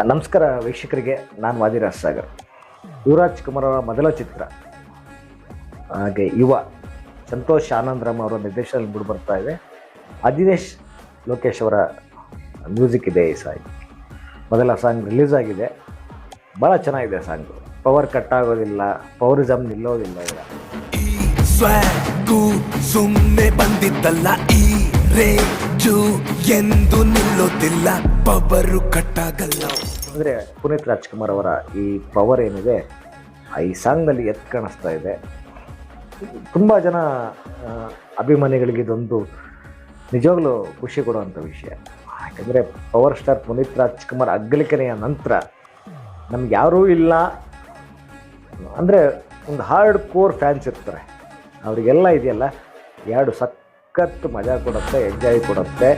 ನಮಸ್ಕಾರ ವೀಕ್ಷಕರಿಗೆ, ನಾನು ವಾದಿರಾಜ್ ಸಾಗರ್. ಯುವರಾಜ್ ಕುಮಾರ್ ಅವರ ಮೊದಲ ಚಿತ್ರ, ಹಾಗೆ ಯುವ ಸಂತೋಷ್ ಆನಂದರಾಮ್ ಅವರ ನಿರ್ದೇಶನದಲ್ಲಿ ಮೂಡಿ ಬರ್ತಾ ಇದೆ. ಅದಿನೇಶ್ ಲೋಕೇಶ್ ಅವರ ಮ್ಯೂಸಿಕ್ ಇದೆ. ಈ ಸಾಂಗ್ ಮೊದಲ ಸಾಂಗ್ ರಿಲೀಸ್ ಆಗಿದೆ. ಭಾಳ ಚೆನ್ನಾಗಿದೆ ಸಾಂಗು. ಪವರ್ ಕಟ್ ಆಗೋದಿಲ್ಲ, ಪವರಿಸಮ್ ನಿಲ್ಲೋದಿಲ್ಲ. ಸುಮ್ಮನೆ ಬಂದಿದ್ದಲ್ಲ ಈ ರೇಜು ಎಂದು ನಿಲ್ಲೋದಿಲ್ಲ, ಪವರು ಕಟ್ಟಾಗಲ್ಲ. ಅಂದರೆ ಪುನೀತ್ ರಾಜ್ಕುಮಾರ್ ಅವರ ಈ ಪವರ್ ಏನಿದೆ ಈ ಸಾಂಗ್ನಲ್ಲಿ ಎದ್ದು ಕಾಣಿಸ್ತಾ ಇದೆ. ತುಂಬ ಜನ ಅಭಿಮಾನಿಗಳಿಗೆ ಇದೊಂದು ನಿಜವಾಗ್ಲೂ ಖುಷಿ ಕೊಡುವಂಥ ವಿಷಯ. ಯಾಕಂದರೆ ಪವರ್ ಸ್ಟಾರ್ ಪುನೀತ್ ರಾಜ್ಕುಮಾರ್ ಅಗ್ಲಿಕೆನೆಯ ನಂತರ ನಮ್ಗೆ ಯಾರೂ ಇಲ್ಲ ಅಂದರೆ ಒಂದು ಹಾರ್ಡ್ ಕೋರ್ ಫ್ಯಾನ್ಸ್ ಇರ್ತಾರೆ. ಅವರಿಗೆಲ್ಲ ಇದೆಯಲ್ಲ, ಎರಡು ಸಖತ್ತು ಮಜಾ ಕೊಡುತ್ತೆ, ಎಂಜಾಯ್ ಕೊಡುತ್ತೆ.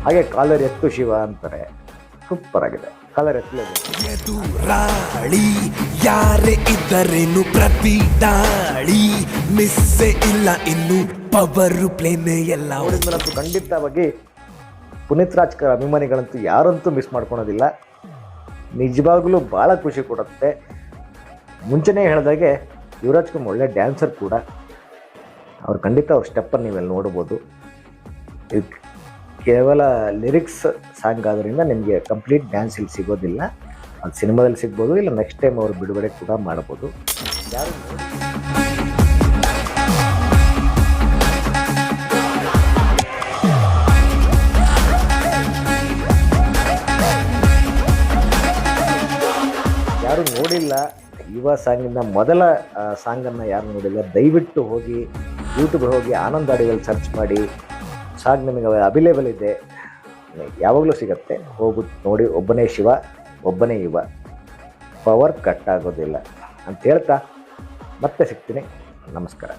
ಹಾಗೆ ಕಾಲರ್ ಎತ್ತು ಶಿವ ಅಂತಾರೆ. ಸೂಪರ್ ಆಗಿದೆ. ಕಾಲರ್ ಎತ್ತಲೇಬೇಕು. ಯಾರೇ ಇದ್ದರೇನು ಪ್ರತಿ ದಾಳಿ ಮಿಸ್ಸೇ ಇಲ್ಲ, ಇನ್ನು ಪವರು ಪ್ಲೇನೇ ಎಲ್ಲ. ನೋಡಿದ್ಮೇಲಂತೂ ಖಂಡಿತವಾಗಿ ಪುನೀತ್ ರಾಜ್ಕುಮಾರ್ ಅಭಿಮಾನಿಗಳಂತೂ ಯಾರಂತೂ ಮಿಸ್ ಮಾಡ್ಕೊಳೋದಿಲ್ಲ. ನಿಜವಾಗ್ಲೂ ಭಾಳ ಖುಷಿ ಕೊಡುತ್ತೆ. ಮುಂಚೆನೇ ಹೇಳಿದಾಗೆ ಯುವರಾಜ್ ಕುಮಾರ್ ಒಳ್ಳೆ ಡ್ಯಾನ್ಸರ್ ಕೂಡ. ಅವ್ರು ಖಂಡಿತ ಅವ್ರ ಸ್ಟೆಪ್ಪನ್ನು ನೀವೆಲ್ಲ ನೋಡ್ಬೋದು. ಇದು ಕೇವಲ ಲಿರಿಕ್ಸ್ ಸಾಂಗ್ ಆದ್ದರಿಂದ ನಿಮಗೆ ಕಂಪ್ಲೀಟ್ ಡ್ಯಾನ್ಸ್ ಇಲ್ಲಿ ಸಿಗೋದಿಲ್ಲ. ಅದು ಸಿನಿಮಾದಲ್ಲಿ ಸಿಗ್ಬೋದು, ಇಲ್ಲ ನೆಕ್ಸ್ಟ್ ಟೈಮ್ ಅವರು ಬಿಡುಗಡೆ ಕೂಡ ಮಾಡ್ಬೋದು. ಯಾರು ನೋಡಿಲ್ಲ ಯುವ ಸಾಂಗಿನ ಮೊದಲ ಸಾಂಗನ್ನು ಯಾರು ನೋಡಿಲ್ಲ, ದಯವಿಟ್ಟು ಹೋಗಿ ಯೂಟ್ಯೂಬ್ ಹೋಗಿ ಆನಂದ್ ಆಡಿಯೋದಲ್ಲಿ ಸರ್ಚ್ ಮಾಡಿ. ಸಾಂಗ್ ನಿಮಗೆ ಅವೈಲೇಬಲ್ ಇದೆ, ಯಾವಾಗಲೂ ಸಿಗುತ್ತೆ. ಹೋಗ್ಬಿಟ್ಟು ನೋಡಿ. ಒಬ್ಬನೇ ಶಿವ, ಒಬ್ಬನೇ ಯುವ, ಪವರ್ ಕಟ್ ಆಗೋದಿಲ್ಲ ಅಂತ ಹೇಳ್ತಾ ಮತ್ತೆ ಸಿಗ್ತೀನಿ. ನಮಸ್ಕಾರ.